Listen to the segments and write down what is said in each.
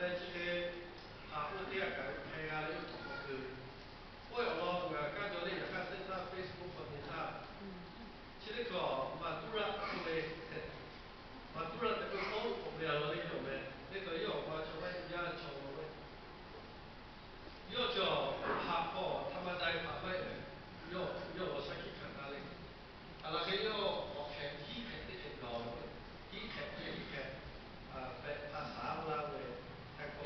来这个我第二个开啊了有同学，我有咯，我感觉你看这那 Facebook 上面啥，其实个蛮多人会，蛮多人这个好不了了那种的，那个要话就外人家穷了，要叫拍好，他们在拍卖的，要我上去看他嘞，那个要我看体看的很高的，体看，在拍啥不啦喂，太高，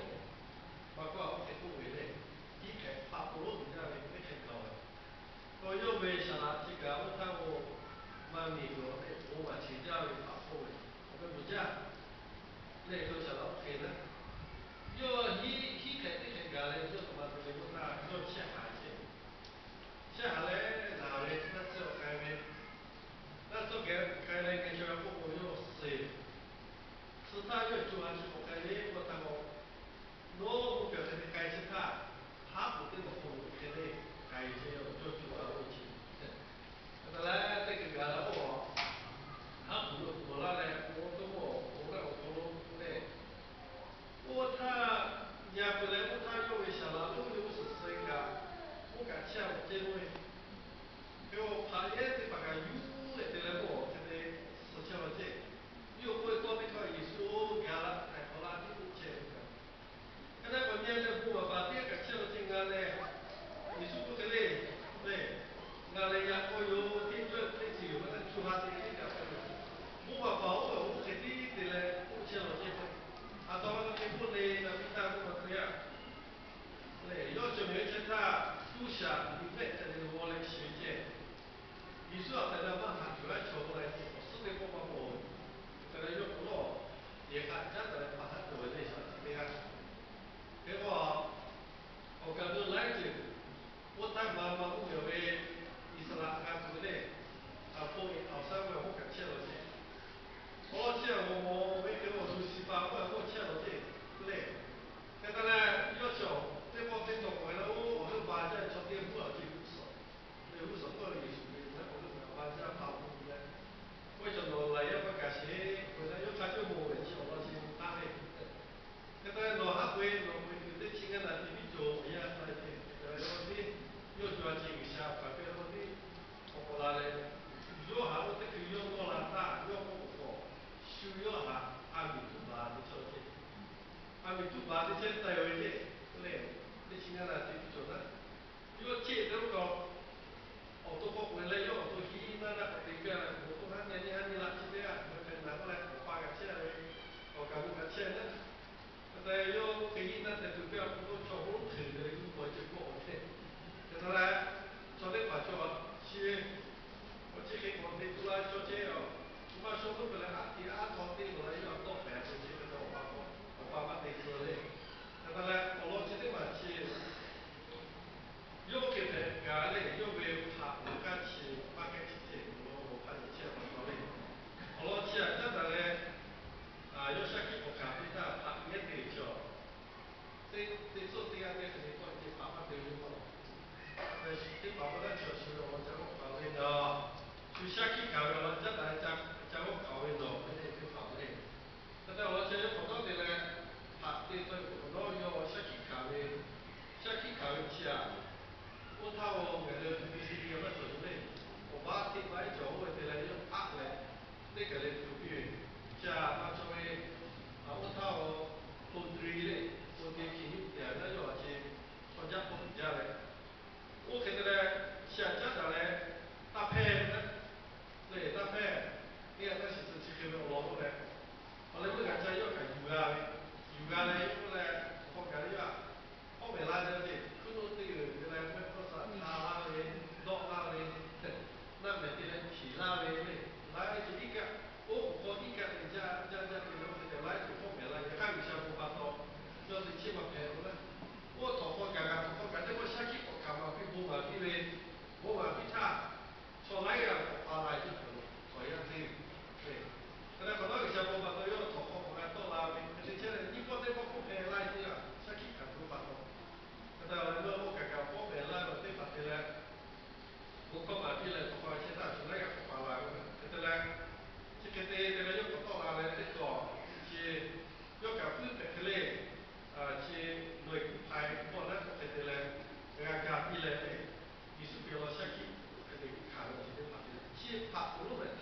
包括我很多位嘞，体看拍不落人家嘞，那很高的。我又没想到这个，我看我蛮美国的，我蛮请教的法国的，我跟不讲，那时候想到可能，要he看这些个嘞，就什么这个我那要下海去，下海来哪里那时候开没，那时候开来跟小伙伴要谁，是他要做还是不开的，我他我。我表示的该是他不跟我父母肯定该一些做主要问题。后来这个他不拿来，我那我从来，他也不来，他认为想了，我是谁个？我敢想我结婚，给我拍也得把个有的来我肯定是想这，又会做那个艺术家了，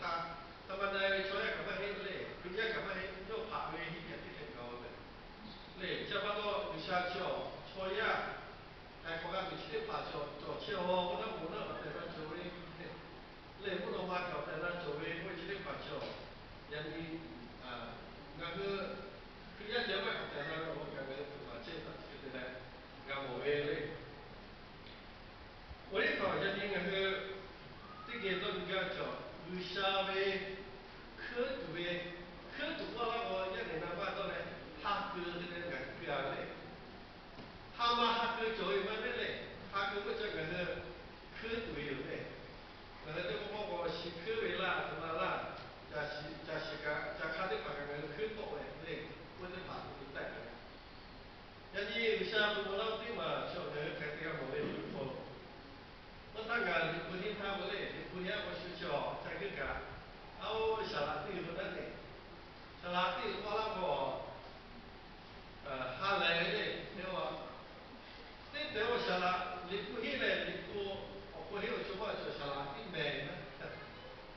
他们在说要干嘛嘿嘞，人家干嘛嘿，又爬为一点点高的，嘞，差不多有下桥，错呀，还国家必须得爬桥，做桥哦，不能不能在那周围，嘞不能马桥在那周围，我只得爬桥，人家那个，人家这边在那我感觉爬桥就是来，俺们为嘞。我一搞家庭那个，这个都比较叫有下位可读的，可读完了我家庭那把到嘞，哈哥这个俺哥嘞，他妈哈哥教育班的嘞，哈哥不叫那个可读有嘞，那个这个我是可为啦，怎么啦？加是个加看的把那个可读嘞，嘞，我就把这个带来。人家有下不老的嘛，小那个开这个门嘞不错。我大概你不听他不嘞，你不听我学校再去干，然后下来对不得嘞，下来对我那个下来嘞，对吧？对对我下来，你不听嘞，你不我不听我什么就下来对没呢？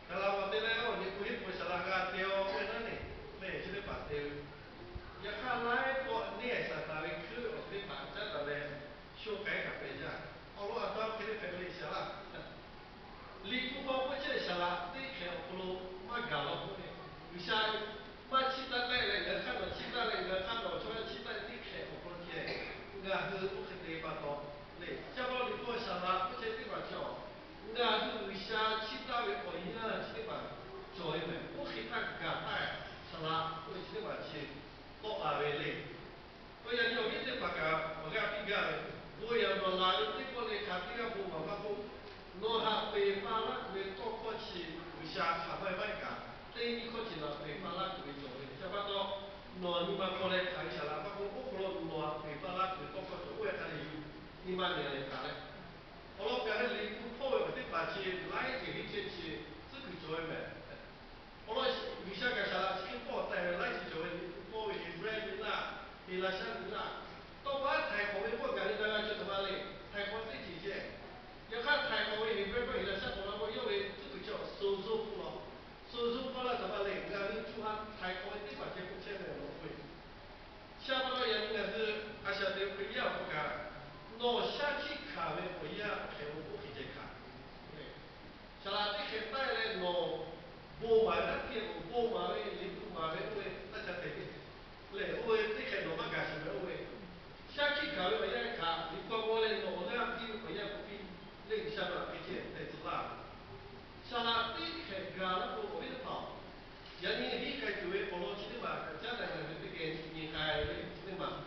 下来我对嘞哦，你不听我下来个对哦，为啥呢？嘞，就得把对。要看来过你也是大概去，我对把这个嘞修改改一下，我如果到给你改了一下啦。你不包括这下来，对开不喽，嘛搞了不呢？有些嘛其他来人家看到，其他人家看到，说其他对开不咯些，俺是不可对吧到，嘞，假如你过下来，不这地方叫，俺是有些其他的朋友啊，这地方做的没，我给他干哎，下来，我这地方去，多安慰嘞。我要有一点把个，我给他比较的，我要到哪里对过来看这个不嘛，不。罗哈北方那为多过去为下茶麦麦干，对你过去了北方那为做的，下巴到罗你们过来看一下啦，包括我过了罗北方那为多过做，我也看你你们来看嘞。我老表的里不破的把去来这个天气，这个做的没。我老为啥个啥去破带来去做的，破为不然的啦，为了啥的啦？到把太空的我感觉大家就什么嘞？太空这几件。要看太空里面边关于的像我那我因为这个叫收入部了，收入部了怎么嘞？俺们主要太空的地方就不见得龙会，下不到人家是而且得不一样不干，那下去看的不一样，还有不可以看，对，下来这些带来那不买那天不买的，你不买的为大家得的，嘞，为这些罗马干什么为？下去看的不一样看，你光过来我那比不一样不比。另下边给钱来做啦，下来对开干了不我给他跑，人家你开就为跑路去的嘛，家来的这个你开的对嘛，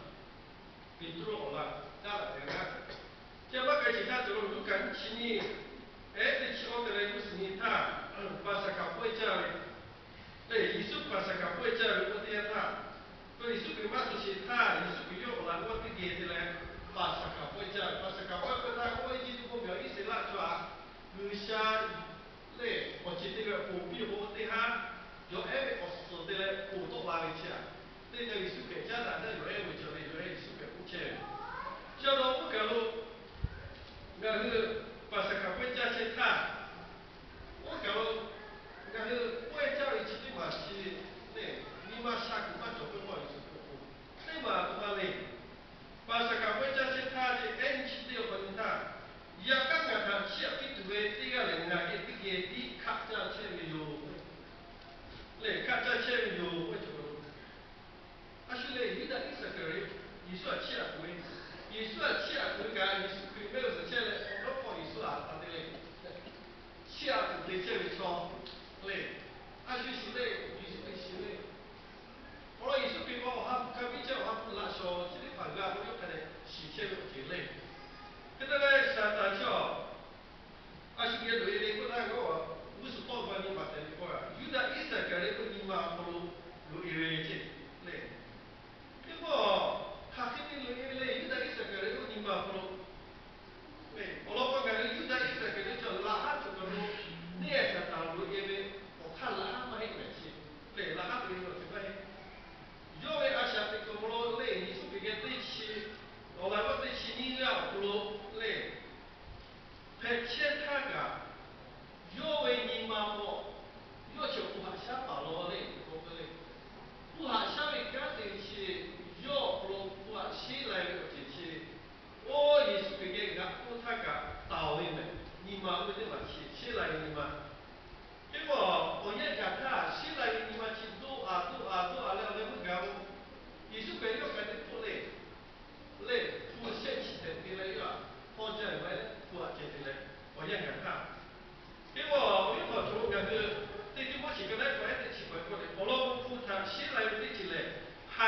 给做好了，家来的看，这把开其他做了，如果去你，哎，这去奥的来就是你他，把啥搞不会家的，对，艺术把啥搞不会家的，我这样他，所以艺术给嘛就是他，艺术给用了，我这个的来。把萨卡会讲，把萨卡会跟他会议的目标一起拉出来，有些嘞，我记得个货币和对他有爱我说的嘞，活动拉一起来，对这里是给家长的有爱为叫的有爱是给不钱，叫到不搞路，俺是把萨卡会加钱他，我搞路，俺是外教一起的嘛是嘞，你妈下个嘛做不好意思不好，对嘛对嘛嘞。Bahasa kapuja cita di NCT Bonita. Ya kan ngata siap itu tiga lenga itu di kaca cemiu. Le kaca cemiu macam Actually, ini dah disekari. Isu acia kui. Isu acia kui kan isu kui melu secia le orang pun isu apa ni le. Cia kui cia le.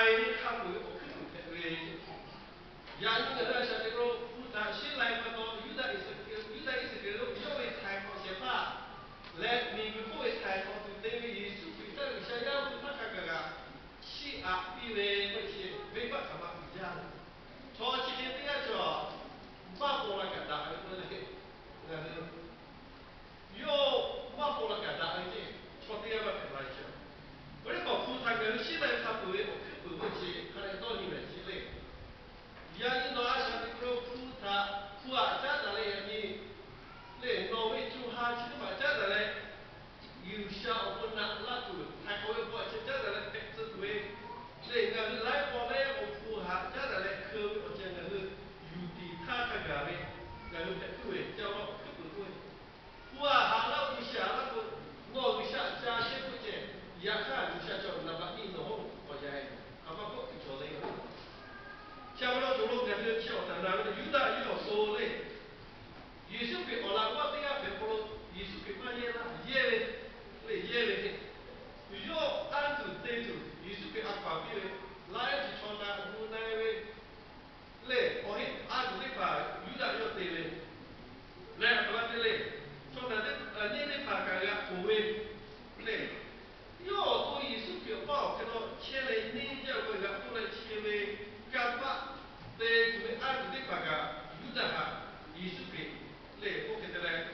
海看不我看不太对。亚尼个啥这个负责新来不多，有的个有为采购些吧，来美国为采购对对于数据上想要不他个西啊，因为那些没办法嘛，比较。从今天这样说，马波那个大，yo ma po la ka da ai ke chote ya ba pe lai cha ore ko khu tha ga shi lai tha pu e o ke pu chi ka le to ni me chi le ya ni no a sha ni pro khu tha khu a cha da le ya ni le no we chu ha chi ma cha da le yu sha o po na la tu ha ko we po cha da le pe tsu we le nga lai po le o khu ha cha da le ke o che na yu ti tha ka ga we ga lu pe tu we cha wa ke pu we 哇，哈拉不下那个，我不下加些不见，也看不下叫那把你弄我家，阿妈不做那个。下不了走路，感觉跳的那个有的有说嘞，有时给我那我这个别不了，有时给半夜啦，夜嘞，嘞夜嘞，有按住对住，有时给阿爸比嘞，来去穿那无奈嘞，嘞，我嘿按住那把有的有对嘞。来，我这里，从那那爬杆呀，后面，来，要做艺术表报，看到前来那家个个过来前来干巴，在准备按住的爬杆，有的哈，艺术品，来，我看到嘞，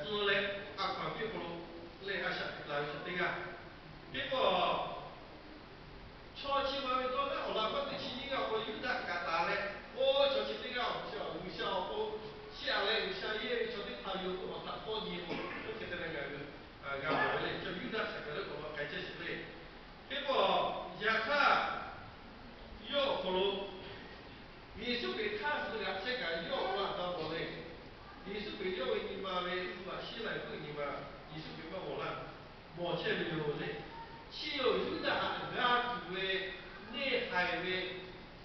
做嘞，阿旁边不咯，来阿下来下这个，结果。超级外面多那好了，我对起你个我有的干大嘞，我超级这个小有小我下来有下夜超级他有我他好年我给他那个干活嘞，就有的是个那个开车是嘞，结果一看要不如，你是给他是个这个要换到我嘞，你是给要你妈嘞，是吧？西来贵你妈，你是给我了，我这里有嘞。chỉ有的还俺主为内海为，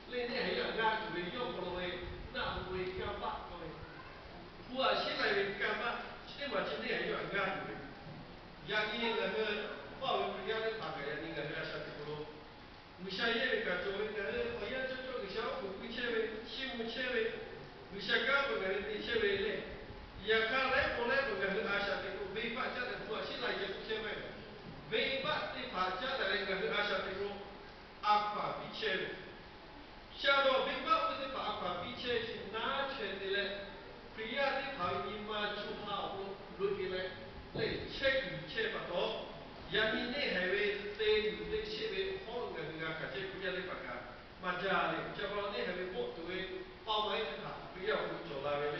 内海要俺主为要不为，那不为干巴为，我现在为干巴，现在今天要俺主为，呀你那个报为不要的大概呀你那个啥子不咯？为啥也为干做为那个好像做个小户规切为，西木切为，为啥干不干的切为嘞？也看来过来不干的阿啥子个违法家的不，现在也不切为。违法的法家的人个阿啥子个阿法比切，下到违法的法法比切是哪圈的嘞？非要的法你妈就好不落的嘞，来切与切不到，人民内还为对有的切为好个个这不要的法个，嘛家嘞，这不内还为不对包围的法，不要不做那个嘞，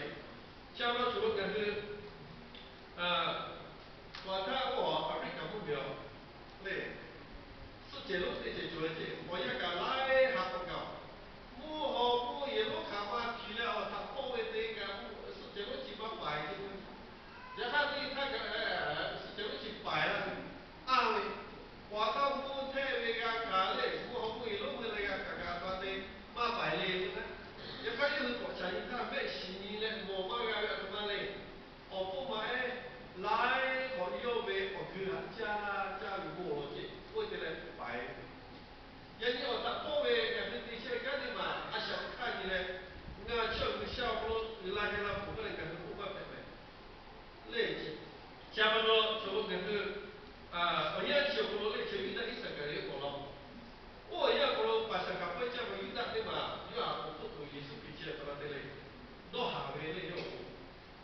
下到除了个是我看我阿瑞讲目标。对，是这路的解决的，我也讲来还不够，我和我也路看嘛，去了他包围这个，是这路几百块的，然后你看个是这路几百了，安慰，我到我太那个看嘞，我和我一路的那个看的马百嘞，也看有国家一看买新的嘞，我嘛个他妈嘞，我不买。来和右边我去了加入我去，我这来摆。人家他包围感觉这些干的嘛，还想看你嘞，那叫个小伙拉起来不可能感觉不管白白，累劲。下不多就感觉我也小不多累，就遇到一生个人过了。我也不如把上个回家我遇到的嘛，有啊，我不同意是比起来不拉的嘞，多下回嘞要。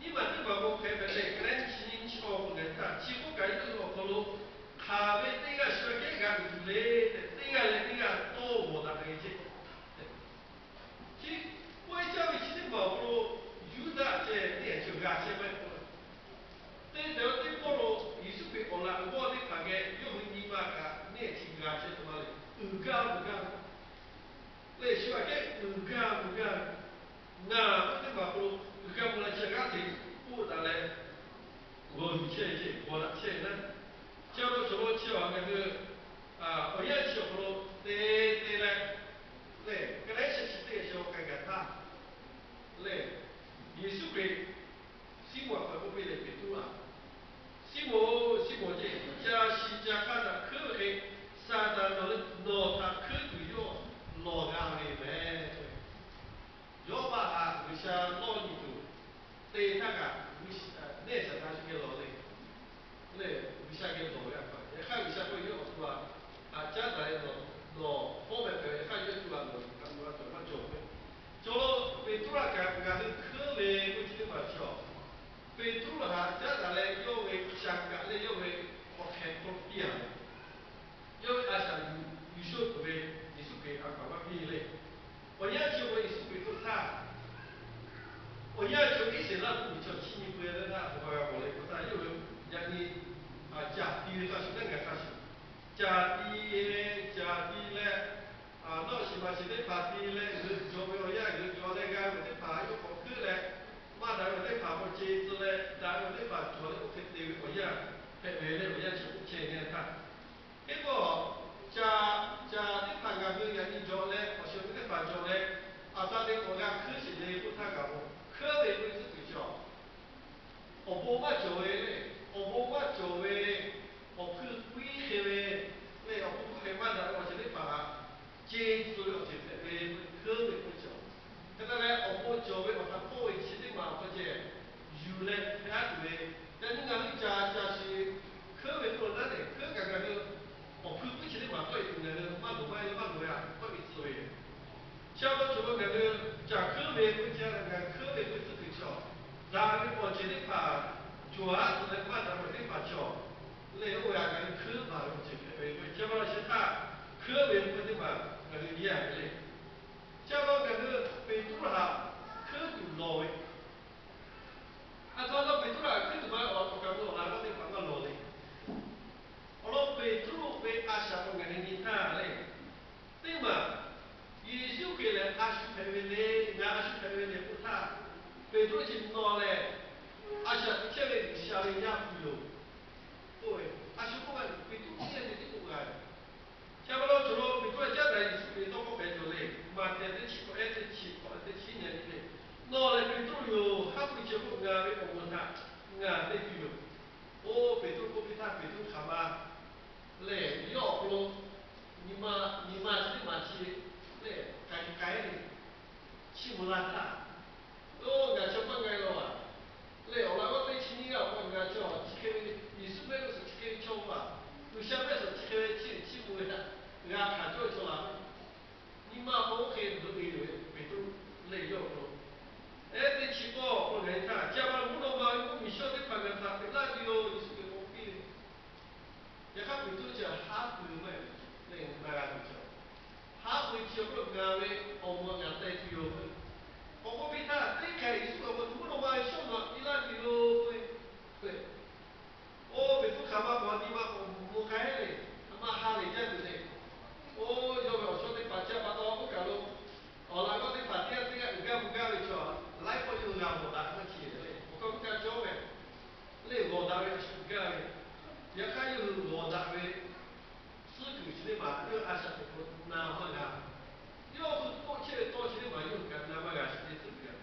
你们这个我开本来，可能新潮不能看，几乎该这个可能，他们这个小姐个来的，这个来这个多我那个些，其我教育其实毛不如有的这年轻个些么不，这条这不如艺术品我啦，我的大概又会你妈个年轻个些什么嘞，不干，来小姐不干，那我的毛不如不干不来这个的，不打来。我以前我那前呢，假如说去往那个我也去不咯，对嘞，嘞，本来是这时候看看他，嘞，艺术给西莫会不会来别多啊？西莫这加西加看的可黑，啥的他可对哟，加低耶，加低嘞，那是嘛是得爬低嘞，做没有呀？做那个我得爬又好去嘞，嘛但我得爬过节子嘞，但我得爬做嘞，我肯定我呀，嘿为嘞我呀就前年看，结果加得爬个个人做嘞，我说得爬做嘞，咱的国家科学嘞不太搞，科为不是比较。我爸做诶嘞，我爸做诶，我去规划诶，嘞我不会嘛的，我是咧把接触了就是诶，科为不做，跟住咧我爸做诶，我他爸诶，是咧嘛，或者有咧遐个，但你讲你是科为不难嘞，科个个我去不是咧嘛，对那个嘛路啊，不会做诶。像我做那个讲科为不讲那个科为不是对错。然后我觉得把主要是来把咱们这把桥，那个我也跟科把我这个，结果是他科为不的嘛，那个一样的嘞。结果那个北都哈科就老的，到了北都啦，科就嘛我讲过，那我得放个老的。我老北都被阿下个那个人他嘞，对嘛？耶稣给了阿叔陪陪嘞，俺阿叔陪陪嘞不他，北都就老嘞。阿下这个下面也不有，对，阿叔不管北都这样的不管，下不了除了北都家来是北都不白做嘞，嘛在这七个这七年里面，老了北都有还不结果俺为我们他，俺这就有，北都不比他北都他妈，嘞要不咯，你妈这嘛去，嘞改的，去不拉萨，俺就不改了啊。对，后来我对青年啊，我人家叫几开二十岁的时候几开跳嘛，有下班时候几开起步的，人家看叫叫哪个，你妈帮我开都没有，没都累要不？哎，这起步我人看，加班不能嘛，我们晓得看看他，那就有是个毛病，也看不都叫哈不嘛，那那个叫，哈不叫不干的，我们人在就有。我比他最开始我不能嘛，小嘛，伊拉就对。别处看嘛，地嘛，我开嘞，他妈哈嘞，这样子嘞。要不要说的把家把刀不干喽？来我的把店这个不干的说，来我就让我打个铁嘞，我刚干交呗，嘞我打的是干的，也还有我打的，是狗去的嘛，又按下去不拿回来，要是多起来多起来嘛，又干那么干是的这个，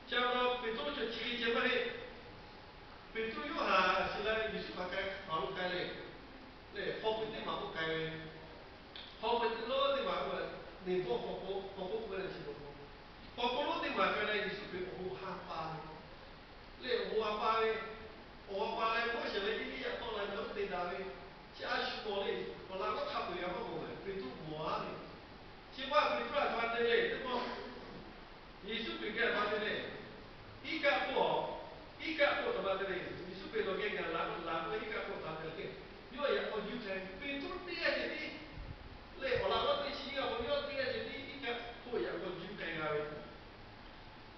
讲到北中就提前嘛嘞。北都有哈，现在艺术大概马路开嘞，嘞好不的马路开嘞，好不的老的马路，宁波不能去不，好不老的马开嘞，艺术被我喊发嘞，嘞我发嘞，我现在一年到来都得打嘞，家属过嘞，我那个卡不了我们，北都没嘞，起码北都还发的嘞，对不？艺术被改发的嘞，一家不。一个过他妈的嘞，你是被老给人拿一个过他的嘞，因为我就在被都第二节的，嘞我那个对起个我要第二节的一个过呀，我就在那里，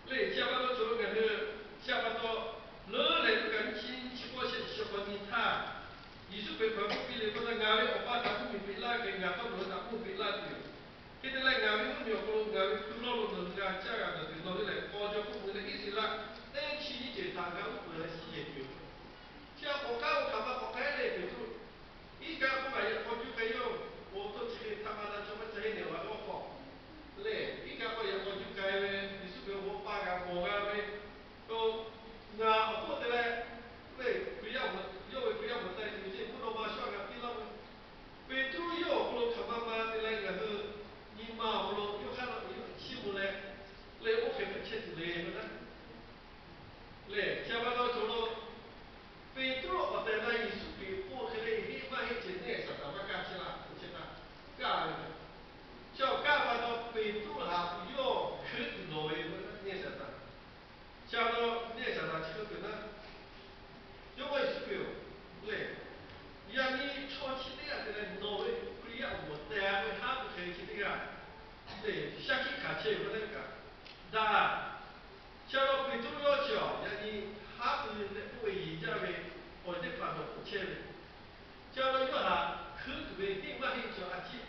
嘞下班到做个是下班到老来个亲戚关系喜欢你他，你是被kwam bi le ko na ngawe o pa ta ku mi la ke nga to lo ta ku mi la tu. Kita la ngawe no mi ko ngawe ku lo lo no nga cha ga de no le ko jo ku le isi la chi ni je ta ga ku le si ye tu. Chia ko ka o ka ma ko ka le pe tu. I ka ko ga ye ko ju ka yo o to chi ta ma na cho ma cha ne wa lo ko. Le i ka ko ye ko ju ka ye ni su be o pa ga ko ga be. To na o ko de le 对，不要我，因为不要我在有些不能把上个比那么，北都要不能看妈妈的那个是，你妈不能又看到有欺负嘞，嘞我很不切实嘞，不是？嘞，下班到走了，北都我在那艺术比我可能一万一千内啥子嘛干起啦，不起啦，干的，叫干完到北都哈，要可以挪为不是念啥子，加到念啥子，这个可能。因为是个，对，让你长期的呀，这个脑袋不一样，我单位他不开心的呀，对，想去看起有那个，那，像到最重要求，让你他不是不为人家为，或者反正不钱的，像到有啥可可以另外一种啊，ที่